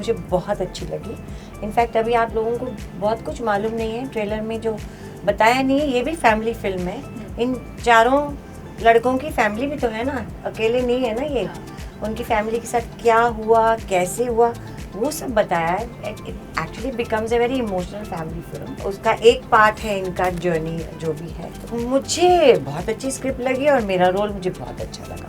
मुझे बहुत अच्छी लगी। इनफैक्ट अभी आप लोगों को बहुत कुछ मालूम नहीं है, ट्रेलर में जो बताया नहीं है, ये भी फैमिली फिल्म है। इन चारों लड़कों की फैमिली भी तो है ना, अकेले नहीं है ना ये। उनकी फैमिली के साथ क्या हुआ, कैसे हुआ, वो सब बताया है। It actually becomes a very emotional family film. उसका एक पार्ट है इनका जर्नी जो भी है। तो मुझे बहुत अच्छी स्क्रिप्ट लगी और मेरा रोल मुझे बहुत अच्छा लगा।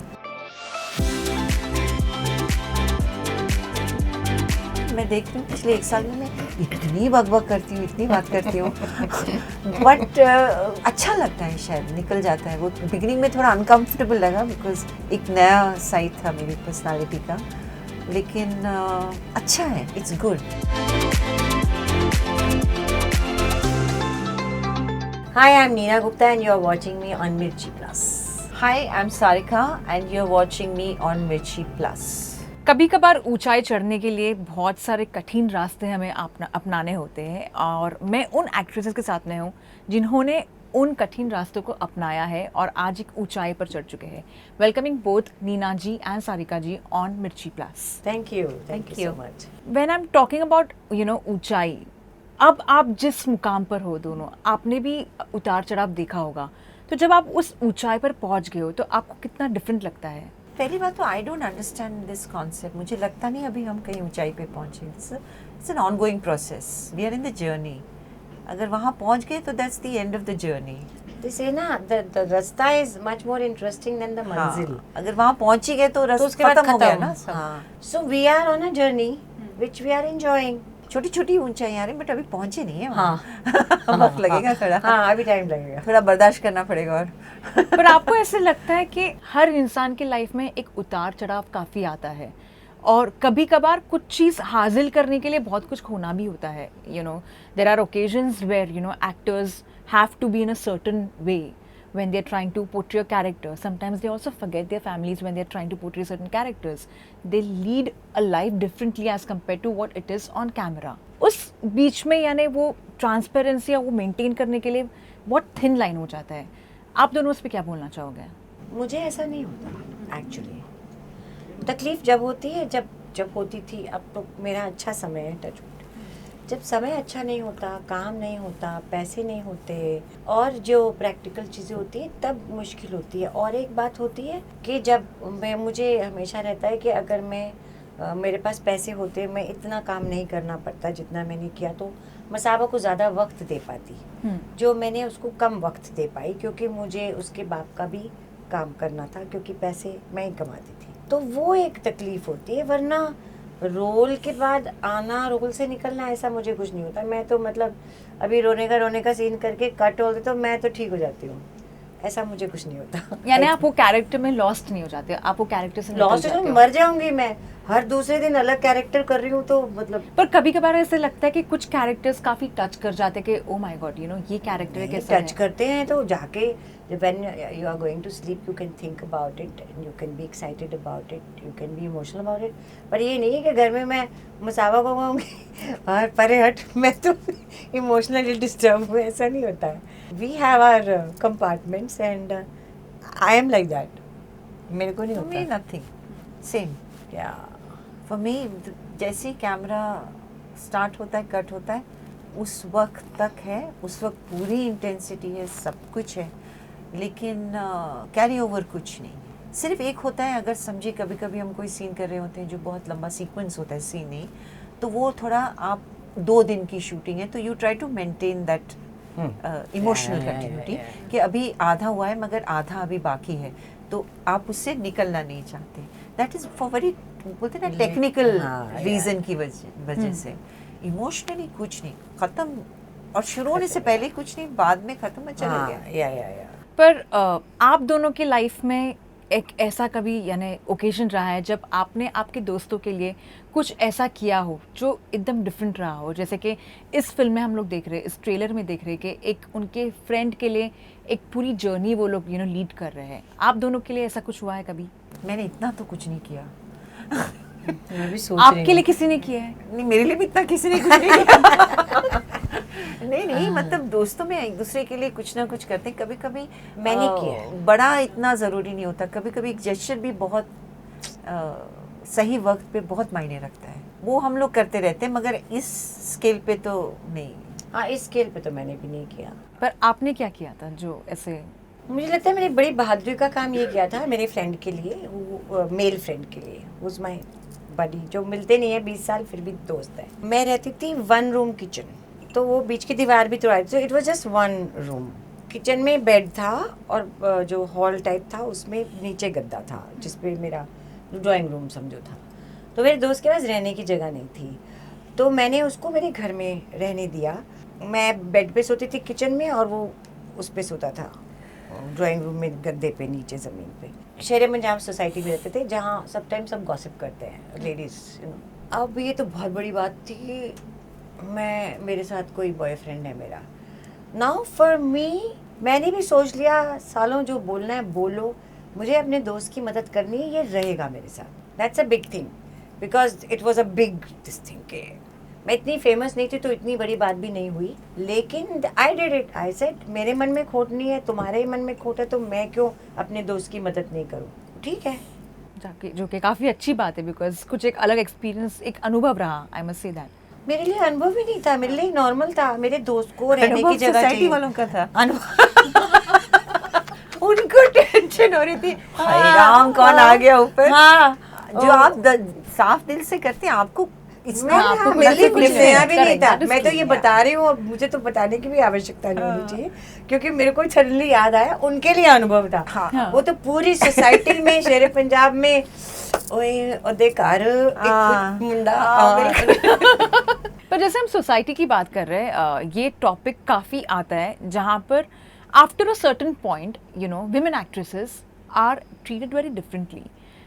मैं देख रही हूँ पिछले 1 साल में मैं इतनी बकबक करती हूँ, इतनी बात करती हूँ बट अच्छा लगता है, शायद निकल जाता है। वो बिगिनिंग में थोड़ा अनकंफर्टेबल लगा बिकॉज एक नया साइड था मेरी पर्सनालिटी का, लेकिन अच्छा है, it's good. Hi, I'm Neena Gupta and you're watching me on Mirchi Plus. Hi, I'm Sarika and you're watching me on Mirchi Plus. कभी कभार ऊंचाई चढ़ने के लिए बहुत सारे कठिन रास्ते हमें अपनाने होते हैं, और मैं उन एक्ट्रेसेस के साथ में हूँ जिन्होंने उन कठिन रास्तों को अपनाया है और आज एक ऊंचाई पर चढ़ चुके हैं। Welcoming both Neena ji and Sarika ji on Mirchi plus. Thank you so much. When I am talking about Uunchai, अब आप जिस मुकाम पर हो दोनों, आपने भी उतार चढ़ाव देखा होगा, तो जब आप उस ऊंचाई पर पहुंच गए हो तो आपको कितना डिफरेंट लगता है? पहली बात तो I don't understand this concept. मुझे लगता नहीं अभी हम कहीं ऊंचाई पे पहुंचे। It's an ongoing process, we are in the journey. अगर वहाँ पहुंच गए तो that's the end of the journey. They say ना the रास्ता is much more interesting than the मंजिल। अगर वहाँ पहुंच ही गए तो तो उसके बाद खत्म हो गया ना सब। हाँ। So we are on a journey which we are enjoying. छोटी छोटी ऊंचाई आ रही, बट अभी पहुंचे नहीं है हाँ। वक्त लगेगा थोड़ा। हाँ, अभी टाइम लगेगा, थोड़ा बर्दाश्त करना पड़ेगा। और पर आपको ऐसे लगता है कि हर इंसान की लाइफ में एक उतार चढ़ाव काफ़ी आता है, और कभी कभार कुछ चीज़ हासिल करने के लिए बहुत कुछ खोना भी होता है। There are occasions where actors have to be in a certain way when they're trying to portray a character. Sometimes they also forget their families when they're trying to portray certain characters. They lead a life differently as compared to what it is on camera. उस बीच में यानी वो transparency या वो maintain करने के लिए बहुत थिन लाइन हो जाता है। आप दोनों उस पर क्या बोलना चाहोगे? मुझे ऐसा नहीं होता एक्चुअली। तकलीफ जब होती है, जब होती थी, अब तो मेरा अच्छा समय है, टच। जब समय अच्छा नहीं होता, काम नहीं होता, पैसे नहीं होते और जो प्रैक्टिकल चीज़ें होती हैं तब मुश्किल होती है। और एक बात होती है कि जब मुझे हमेशा रहता है कि अगर मेरे पास पैसे होते, मैं इतना काम नहीं करना पड़ता जितना मैंने किया, तो मसाबा को ज़्यादा वक्त दे पाती, जो मैंने उसको कम वक्त दे पाई, क्योंकि मुझे उसके बाप का भी काम करना था, क्योंकि पैसे मैं ही कमाती थी। तो वो एक तकलीफ होती है, वरना रोल के बाद आना, रोल से निकलना, ऐसा मुझे कुछ नहीं होता। मैं तो मतलब अभी रोने का सीन करके कट हो तो मैं तो ठीक हो जाती हूँ, ऐसा मुझे कुछ नहीं होता। यानी आप वो कैरेक्टर में लॉस्ट नहीं हो जाते, आप वो कैरेक्टर से लॉस्ट तो मर जाऊंगी मैं, हर दूसरे दिन अलग कैरेक्टर कर रही हूँ, तो मतलब। पर कभी कभार ऐसे लगता है कि कुछ कैरेक्टर्स काफी टच कर जाते हैं कि ओ माय गॉड, ये कैरेक्टर कैसा टच करते हैं, तो जाके when you are going to sleep you can think about it and you can be excited about it, you can be emotional about it. पर ये नहीं है कि घर में मैं मसाबा को कहूँगी और परे हट, मैं तो इमोशनली डिस्टर्ब हूँ, ऐसा नहीं होता है। We have our compartments and I am like that. मेरे को नहीं होता। Nothing same. या फॉर मी जैसे ही कैमरा स्टार्ट होता है, कट होता है, उस वक्त तक है, उस वक्त पूरी इंटेंसिटी है, सब कुछ है, लेकिन कैरी ओवर कुछ नहीं। सिर्फ एक होता है, अगर समझिए कभी कभी हम कोई सीन कर रहे होते हैं जो बहुत लंबा सीक्वेंस होता है सीन नहीं, तो वो थोड़ा, आप 2 दिन की शूटिंग है तो you try to maintain that emotional continuity कि अभी आधा हुआ है मगर आधा अभी बाकी है, तो आप उससे निकलना नहीं चाहते। दैट इज फॉर वेरी, बोलते हैं ना, टेक्निकल रीजन की वजह से। इमोशनली कुछ नहीं, खत्म, और शुरू होने से पहले कुछ नहीं, बाद में खत्म हो चला गया। या पर आप दोनों की लाइफ में एक ऐसा कभी यानी ओकेजन रहा है जब आपने आपके दोस्तों के लिए कुछ ऐसा किया हो जो एकदम डिफरेंट रहा हो? जैसे कि इस फिल्म में हम लोग देख रहे हैं, इस ट्रेलर में देख रहे हैं कि एक उनके फ्रेंड के लिए एक पूरी जर्नी वो लोग लीड कर रहे हैं। आप दोनों के लिए ऐसा कुछ हुआ है कभी? मैंने इतना तो कुछ नहीं किया। मैं भी सोच आपके लिए किसी ने किया है? नहीं, मेरे लिए भी इतना किसी ने कुछ नहीं किया। नहीं, मतलब दोस्तों में एक दूसरे के लिए कुछ ना कुछ करते हैं। कभी कभी मैंने किया है। बड़ा इतना ज़रूरी नहीं होता, कभी कभी एक जेस्चर भी बहुत सही वक्त पे बहुत मायने रखता है। वो हम लोग करते रहते हैं, मगर इस स्केल पे तो नहीं। हाँ, इस स्केल पे तो मैंने भी नहीं किया। पर आपने क्या किया था जो ऐसे? मुझे लगता है मैंने बड़ी बहादुरी का काम ये किया था मेरे फ्रेंड के लिए, वो मेल फ्रेंड के लिए, उस माई बडी, जो मिलते नहीं है 20 साल फिर भी दोस्त है। मैं रहती थी 1 रूम किचन, तो वो बीच की दीवार भी तोड़ाई थी, it was just 1 room. Kitchen में बेड था और जो हॉल टाइप था उसमें नीचे गद्दा था जिसपे मेरा ड्राइंग रूम समझो था। तो मेरे दोस्त के पास रहने की जगह नहीं थी, तो मैंने उसको मेरे घर में रहने दिया। मैं बेड पे सोती थी किचन में और वो उस पे सोता था ड्राइंग रूम में गद्दे पे नीचे ज़मीन पे। शेरे पंजाब सोसाइटी में रहते थे जहाँ सब टाइम सब गॉसिप करते हैं लेडीज़, यू नो। अब ये तो बहुत बड़ी बात थी, मेरे साथ कोई बॉयफ्रेंड है मेरा। नाउ फॉर मी, मैंने भी सोच लिया सालों जो बोलना है बोलो, मुझे अपने दोस्त की मदद करनी है, ये रहेगा मेरे साथ। That's a big thing because it was a big this thing के मैं इतनी फेमस नहीं थी तो इतनी बड़ी बात भी नहीं हुई, लेकिन I did it. I said मेरे मन में खोट नहीं है, तुम्हारे मन में खोट है, तो मैं क्यों अपने दोस्त की मदद नहीं करूँ, ठीक है। जाके जो कि काफ़ी अच्छी बात है, बिकॉज कुछ एक अलग एक्सपीरियंस, एक अनुभव रहा, आई मस्ट से दैट। मेरे लिए अनुभव ही नहीं था, मेरे लिए नॉर्मल था। मेरे दोस्त को रहने की जगह सोसाइटी चाहिए। वालों का था। अनुभव उनको टेंशन हो रही थी, हाय राम कौन आ गया ऊपर। हाँ, जो आप साफ दिल से करते हैं, आपको इसमें हाँ, आपको मेरे लिए कुछ कुछ नहीं नया भी नहीं correct, था। that is मैं तो true, ये yeah. बता रही हूँ, अब मुझे तो बताने की भी आवश्यकता नहीं होनी चाहिए, क्योंकि मेरे को सडनली याद आया, उनके लिए अनुभव था। हाँ। वो तो पूरी सोसाइटी में शेरे पंजाब में ओए ओदे घर एक मुंडा पर जैसे हम सोसाइटी की बात कर रहे हैं, ये टॉपिक काफ़ी आता है जहाँ पर after a certain point, you know, women actresses are treated very differently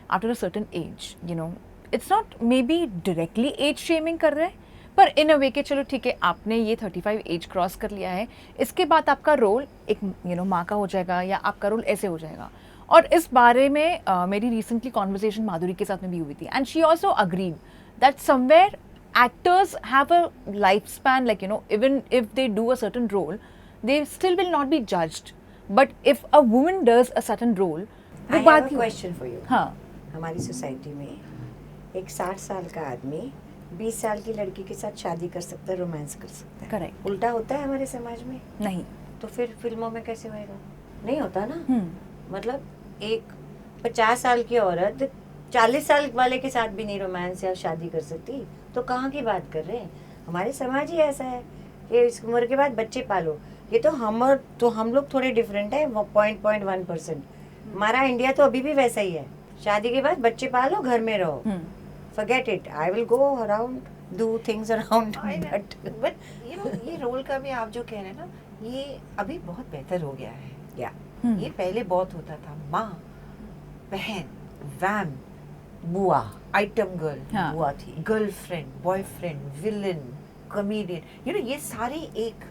after a certain age, you know. It's not maybe directly age shaming कर रहे हैं, पर इन अ वे के चलो ठीक है, आपने ये 35 एज क्रॉस कर लिया है, इसके बाद आपका रोल एक यू नो माँ का हो जाएगा या आपका रोल ऐसे हो जाएगा। और इस बारे में मेरी रिसेंटली कॉन्वर्सेशन माधुरी के साथ में भी हुई थी, and she also agreed that somewhere actors have a lifespan, like, you know, even if they do a certain role, they still will not be judged. But if a woman does a certain role, I वो have बात a he question for you. हाँ, हमारी society में एक 60 साल का आदमी 20 साल की लड़की के साथ शादी कर सकता है, रोमांस कर सकता है। करेक्ट। उल्टा होता है हमारे समाज में, नहीं। तो फिर फिल्मों में कैसे होएगा? नहीं होता ना। मतलब एक 50 साल की औरत 40 साल वाले के साथ भी नहीं रोमांस या शादी कर सकती, तो कहाँ की बात कर रहे हैं? हमारे समाज ही ऐसा है कि इस उम्र के बाद बच्चे पालो। ये तो हम लोग थोड़े डिफरेंट है, 0.1%। हमारा इंडिया तो अभी भी वैसा ही है, शादी के बाद बच्चे पालो, घर में रहो, forget it. I will go around, do things around, but you know ये रोल का भी आप जो कह रहे हैं ना, ये अभी बहुत बेहतर हो गया है। yeah. ये पहले बहुत होता था, माँ, बहन, वैम, बुआ, आइटम गर्ल, हाँ। बुआ थी, girlfriend, boyfriend, villain, comedian, you know ये सारी एक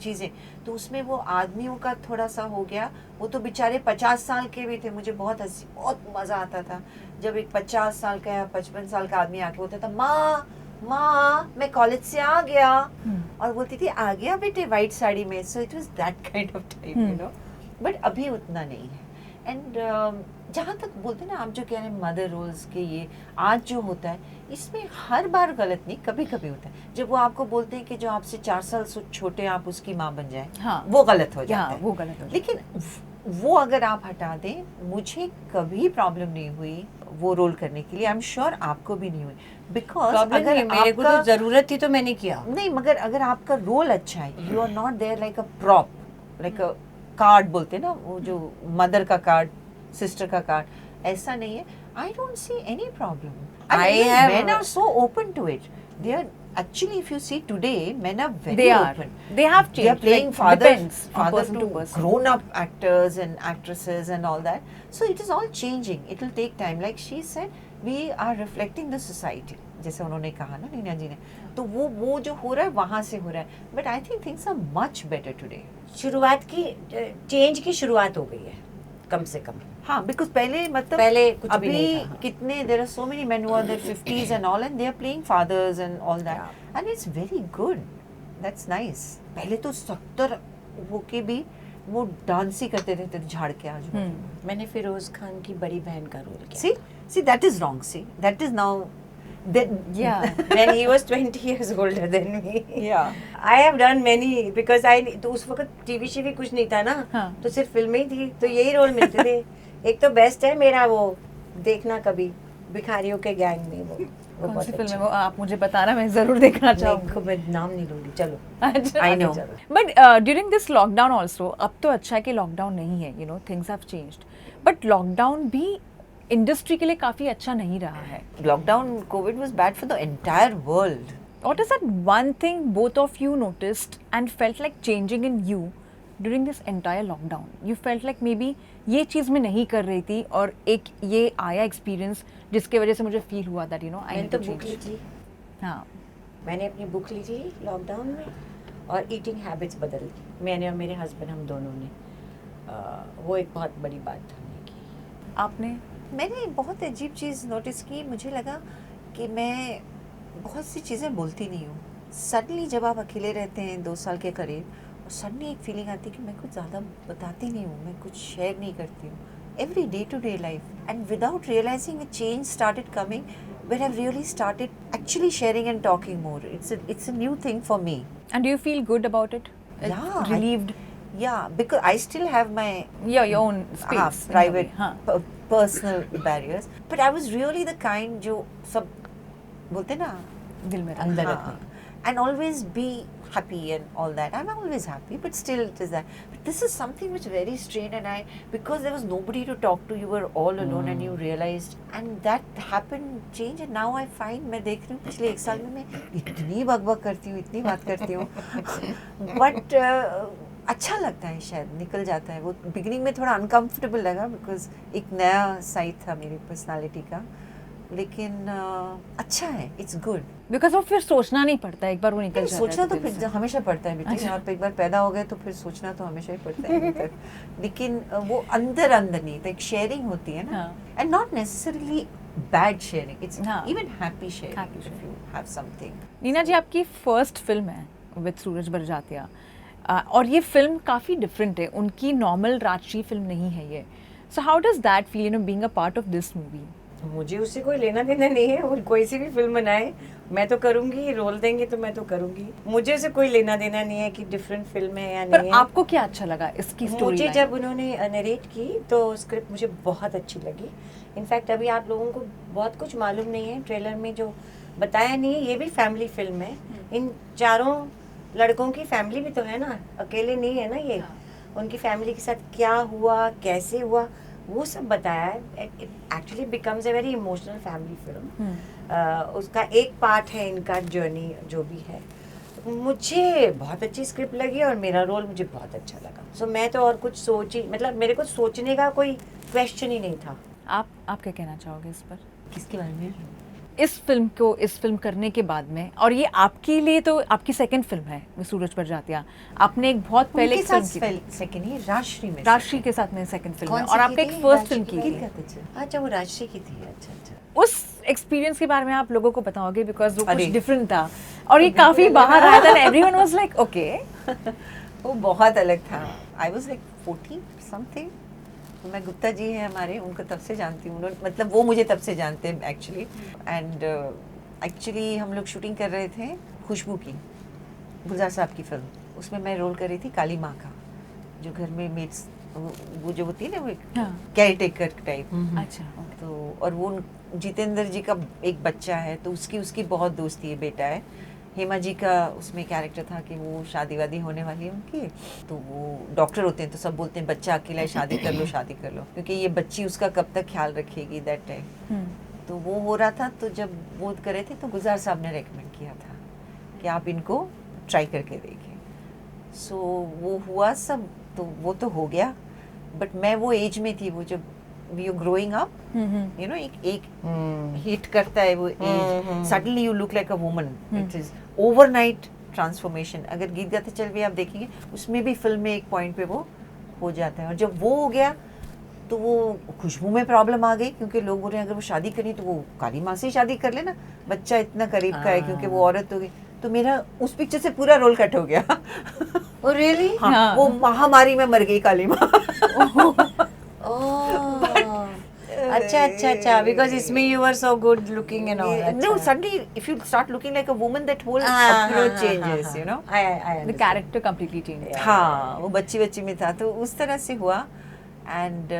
चीजें। तो उसमें वो आदमियों का थोड़ा सा हो गया, वो तो बेचारे 50 साल के भी थे। मुझे बहुत हंसी, बहुत मजा आता था जब एक 50 साल का या 55 साल का आदमी आके बोलता था, माँ माँ मैं कॉलेज से आ गया, और बोलती थी आ गया बेटे व्हाइट साड़ी में। So it was that kind of time, you know. But अभी उतना नहीं है। एंड जहाँ तक बोलते हैं ना आप जो कह रहे हैं मदर रोल्स के, ये आज जो होता है इसमें हर बार गलत नहीं, कभी कभी होता है। जब वो आपको बोलते हैं कि जो आपसे 4 साल छोटे आप उसकी माँ बन जाए, हाँ, वो गलत हो जाता हाँ, है। वो गलत हो जाता है। लेकिन वो अगर आप हटा दें, मुझे कभी प्रॉब्लम नहीं हुई वो रोल करने के लिए। आई एम श्योर आपको भी नहीं हुई, बिकॉज अगर मेरे को तो जरूरत थी तो मैंने किया। नहीं, मगर अगर आपका रोल अच्छा है, you are not there like a prop, like a card बोलते हैं ना, वो जो मदर का कार्ड, सिस्टर का कार्ड, ऐसा नहीं है। I don't see any problem. Men are so open to it. They are actually, if you see today, men are very They are. open. They have They are changed, playing like, father depends from person to person. grown-up actors and actresses and all that. So it is all changing. It will take time. Like she said, we are reflecting the society. जैसे उन्होंने कहा ना नीना जी ने, तो वो जो हो रहा है वहाँ से हो रहा है। But I think things are much better today. शुरुआत की चेंज की शुरुआत हो गई है कम से कम। हाँ, because पहले मतलब पहले कुछ भी अभी नहीं था। कितने there are so many men who are in their 50s and all, and they are playing fathers and all that, and it's very good. That's nice. पहले तो 70 होके भी वो डांस ही करते रहते थे झाड़ के आज। मैंने फिरोज खान की बड़ी बहन का रोल किया। See that is wrong. See that is now Yeah. when he was 20 years older than me. Yeah. I have done many because तो उस वक्त टीवी शीवी कुछ नहीं था ना, हाँ. तो सिर्फ फिल्में ही थी, तो यही रोल मिलते थे. एक तो बेस्ट है मेरा वो, देखना कभी भिखारियों के गैंग में, वो कौन बहुत सी फिल्म अच्छा. है वो, आप मुझे बताना, मैं जरूर देखना चाहूंगी. मैं नाम नहीं लूंगी, चलो. I know. But during this lockdown also, अब तो अच्छा है कि लॉकडाउन नहीं है, you know, things have changed, but lockdown भी इंडस्ट्री के लिए काफ़ी अच्छा नहीं रहा है. Lockdown, COVID was bad for the entire world. What is that one thing both of you noticed and felt like changing in you during this entire lockdown? You felt like maybe ये चीज़ मैं नहीं कर रही थी और एक ये आया एक्सपीरियंस जिसके वजह से मुझे फील हुआ that you know I मैंने need तो to बुक ली change. थी, हाँ. मैंने अपनी बुक ली थी लॉकडाउन में, और ईटिंग हैबिट्स बदल दी मैंने और मेरे हस्बैंड, हम दोनों ने. वो एक बहुत बड़ी बात हमने की. आपने? मैंने बहुत अजीब चीज़ नोटिस की. मुझे लगा कि मैं बहुत सी चीज़ें बोलती नहीं हूँ. सडनली जब आप अकेले रहते हैं 2 साल के करीब, और सडनली एक फीलिंग आती है कि मैं कुछ ज़्यादा बताती नहीं हूँ, मैं कुछ शेयर नहीं करती हूँ. Every day to day life, and without realizing a change started coming, where I've really started actually sharing and talking more. It's a new thing for me. And do you feel good about it? Yeah, Relieved? Yeah, because I still have my Yeah, your own space. in a way. private हाँ. personal barriers, but I was really the kind जो सब बोलते ना दिल में रखना. अंदर हाँ, रखना. and always be happy and all that. I'm always happy, but still it is that. But this is something which very strange, and because there was nobody to talk to, you were all alone, and you realized, and that happened change, and now I find मैं देख रही हूँ पिछले 1 साल में मैं इतनी बकबक करती हूँ, इतनी बात करती हूँ, but अच्छा लगता है, शायद निकल जाता है. वो बिगिनिंग में थोड़ा अनकंफर्टेबल लगा बिकॉज एक नया साइड था मेरी पर्सनालिटी का, लेकिन अच्छा है, इट्स गुड. बिकॉज वो फिर सोचना नहीं पड़ता, एक बार वो निकल जाता है. सोचना तो दिल फिर से. हमेशा पड़ता है बेटी, अच्छा. आप एक बार पैदा हो गए तो फिर सोचना तो हमेशा ही पड़ता है भीतर. लेकिन वो अंदर अंदर नहीं, तो एक शेयरिंग होती है ना, हाँ. And not necessarily bad sharing, it's हाँ. Even happy sharing Happy if sharing. You have something. Neena ji, आपकी फर्स्ट फिल्म है विद सूरज बड़जात्या, और ये फिल्म काफ़ी डिफरेंट है, उनकी नॉर्मल राजश्री फिल्म नहीं है ये. So how does that feel, you know, being a part of this movie? मुझे उससे कोई लेना देना नहीं है, और कोई सी भी फिल्म बनाए मैं तो करूंगी, रोल देंगे तो मैं तो करूंगी. मुझे उससे कोई लेना देना नहीं है कि डिफरेंट फिल्म है या पर नहीं है. आपको क्या अच्छा लगा इसकी स्टोरी? मुझे जब उन्होंने नरेट की तो स्क्रिप्ट मुझे बहुत अच्छी लगी. इनफैक्ट अभी आप लोगों को बहुत कुछ मालूम नहीं है, ट्रेलर में जो बताया नहीं है, ये भी फैमिली फिल्म है. इन चारों लड़कों की फैमिली भी तो है ना, अकेले नहीं है ना ये. उनकी फैमिली के साथ क्या हुआ, कैसे हुआ, वो सब बताया है. Actually becomes a very emotional family film. उसका एक पार्ट है इनका जर्नी जो भी है. मुझे बहुत अच्छी स्क्रिप्ट लगी और मेरा रोल मुझे बहुत अच्छा लगा. सो मैं तो और कुछ मतलब मेरे को सोचने का कोई क्वेश्चन ही नहीं था. आप क्या कहना चाहोगे इस पर? किसके बारे में? इस फिल्म करने के बाद में, और ये आपके लिए तो आपकी सेकंड फिल्म है विद सूरज बड़जात्या. आपने एक बहुत पहले एक फिल्म की, सेकंड ही राजश्री में, राजश्री के साथ में सेकंड फिल्म है, कौन और सी आपने की एक थी? फर्स्ट फिल्म राजश्री की की थी. अच्छा, वो राजश्री की थी. अच्छा अच्छा. उस एक्सपीरियंस के बारे में आप लोगों को बताओगे, बिकॉज वो कुछ अरे. डिफरेंट था और ये काफी बाहर आया था. Everyone was like okay. वो बहुत अलग था. I was like 14 something. मैं गुप्ता जी हैं हमारे, उनको तब से जानती हूँ, मतलब वो मुझे तब से जानते हैं एक्चुअली. एंड एक्चुअली हम लोग शूटिंग कर रहे थे खुशबू की, गुलजार साहब की फिल्म. उसमें मैं रोल कर रही थी काली माँ का, जो घर में मेड्स वो जो होती है ना, वो हाँ. Care taker type. अच्छा. तो और वो जितेंद्र जी का एक बच्चा है, तो उसकी बहुत दोस्ती है, बेटा है. हेमा जी का उसमें कैरेक्टर था कि वो शादी वादी होने वाली है उनकी, तो वो डॉक्टर होते हैं, तो सब बोलते हैं बच्चा अकेला है, शादी कर लो शादी कर लो, क्योंकि ये बच्ची उसका कब तक ख्याल रखेगी दैट टाइम. तो वो हो रहा था. तो जब वो कर रहे थे तो गुलजार साहब ने रेकमेंड किया था कि आप इनको ट्राई करके देखें. सो वो हुआ सब, तो वो तो हो गया. बट मैं वो एज में थी, वो जब we are growing up, you know, एक हिट करता है वो age. Suddenly you look like a woman. It is overnight transformation. अगर गीत गाते चल भी आप देखेंगे, उसमें भी फिल्म में एक पॉइंट पे वो हो जाता है. और जब वो हो गया तो वो खुशबू में प्रॉब्लम आ गई, क्योंकि लोग बोल रहे हैं अगर वो शादी करी तो वो काली माँ से शादी कर लेना, बच्चा इतना करीब का है, क्योंकि वो औरत हो गई. तो मेरा उस पिक्चर से पूरा रोल कट हो गया. Oh really? वो महामारी में मर गई काली माँ. अच्छा because इसमें you were so good looking and all. No, suddenly if you start looking like a woman, that whole हाँ, approach हाँ, changes, हाँ, you know. I The understand. character completely changed. हाँ, वो बच्ची में था तो उस तरह से हुआ. एंड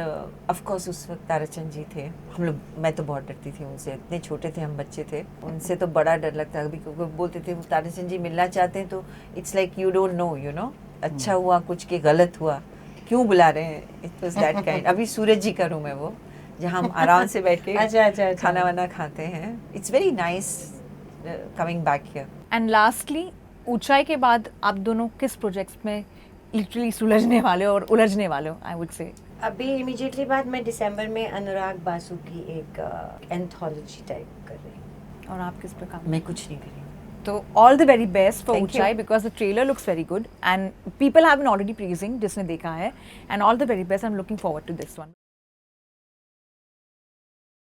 ऑफ कोर्स उस वक्त ताराचंद जी थे. हम लोग, मैं तो बहुत डरती थी उनसे, इतने छोटे थे हम, बच्चे थे, उनसे तो बड़ा डर लगता है. अभी क्योंकि बोलते थे वो ताराचंद जी मिलना चाहते हैं तो it's like you don't know, you know, अच्छा हुआ कुछ के गलत हुआ, क्यों बुला रहे हैं. It was that kind. अभी सूरज जी का रूम है वो, जहाँ हम आराम से बैठ के अच्छा. खाना वाना खाते हैं. It's very nice coming back here. And lastly, ऊंचाई के बाद आप दोनों किस प्रोजेक्ट्स में लिटरली सुलझने वाले हो और उलझने वाले हो, आई वुड से? अभी इमीडिएटली बाद मैं दिसंबर में अनुराग बासु की एक एंथोलॉजी टाइप कर रही हूँ. और आप किस पर काम? मैं कुछ नहीं करी. तो all the very best for Thank you. ऊंचाई, because the trailer looks very good and people have been already praising, जिसने देखा है, and all the very best. I am looking forward to this one.